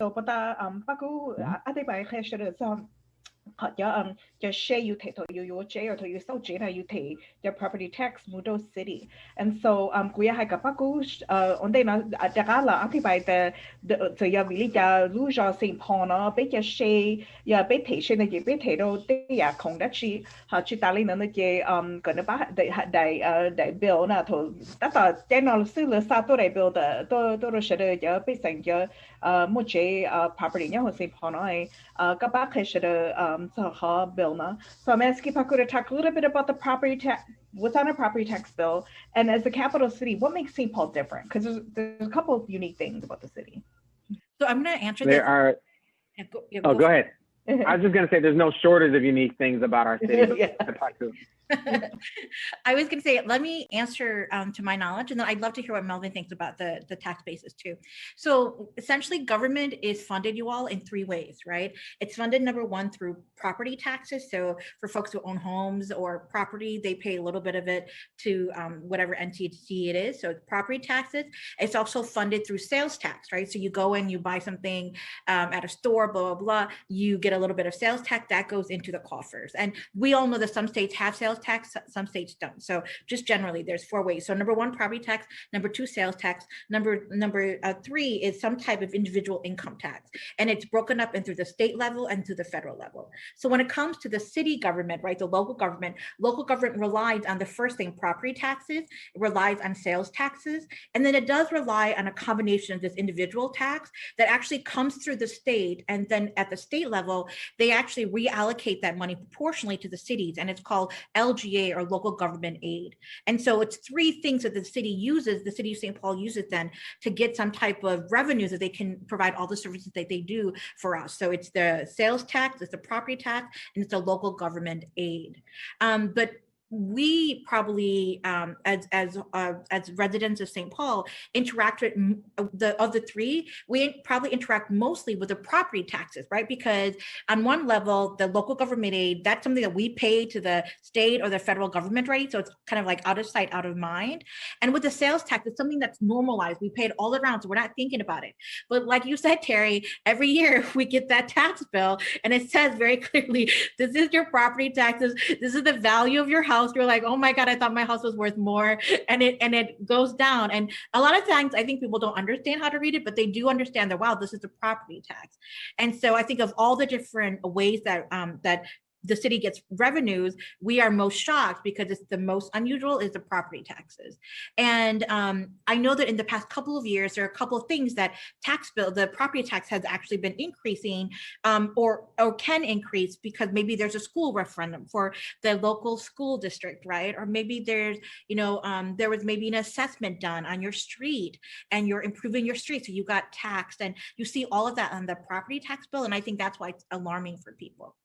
So, but Pakou, I think by Hesher is họ cho share you take to you share to you so jena you take the property tax mudo city and so kuya hai kapaku on day na dagala anti by the ya really ja lu ja Saint Paul na be ja share ya be te share na ye be te do de ya kong da chi ha chi tali na ye gonna ba dai bill na to ta general su le sa to dai bill da to share ya be sang ya mo che property nya ho Saint Paul na bill. So I'm asking Paku to talk a little bit about the property tax, what's on a property tax bill, and as the capital city, what makes St. Paul different? Because there's a couple of unique things about the city. So I'm going to answer there this. are go ahead. I was just going to say there's no shortage of unique things about our city. Yeah. I was going to say, let me answer to my knowledge, and then I'd love to hear what Melvin thinks about the tax basis too. So essentially, government is funded, you all, in three ways, right? It's funded, number one, through property taxes. So for folks who own homes or property, they pay a little bit of it to whatever entity it is. So it's property taxes. It's also funded through sales tax, right? So you go in, you buy something at a store, blah, blah, blah. You get a little bit of sales tax that goes into the coffers. And we all know that some states have sales tax, some states don't. So just generally, there's four ways. So number one, property tax. Number two, sales tax. Number three is some type of individual income tax. And it's broken up into the state level and to the federal level. So when it comes to the city government, right, the local government relies on the first thing, property taxes. It relies on sales taxes. And then it does rely on a combination of this individual tax that actually comes through the state. And then at the state level, they actually reallocate that money proportionally to the cities. And it's called LGA, or local government aid. And so it's three things that the city uses, the city of St. Paul uses then to get some type of revenue that they can provide all the services that they do for us. So it's the sales tax, it's the property tax, and it's the local government aid. But we probably, as residents of St. Paul, interact with of the three. We probably interact mostly with the property taxes, right? Because on one level, the local government aid, that's something that we pay to the state or the federal government, right? So it's kind of like out of sight, out of mind. And with the sales tax, it's something that's normalized. We pay it all around, so we're not thinking about it. But like you said, Terry, every year we get that tax bill, and it says very clearly, this is your property taxes. This is the value of your house. You're like, oh my God, I thought my house was worth more. And it goes down. And a lot of times I think people don't understand how to read it, but they do understand that, wow, this is a property tax. And so I think of all the different ways that that the city gets revenues, we are most shocked because it's the most unusual is the property taxes. And I know that in the past couple of years, there are a couple of things that the property tax has actually been increasing or can increase because maybe there's a school referendum for the local school district, right? Or maybe there's, there was maybe an assessment done on your street and you're improving your street. So you got taxed and you see all of that on the property tax bill. And I think that's why it's alarming for people.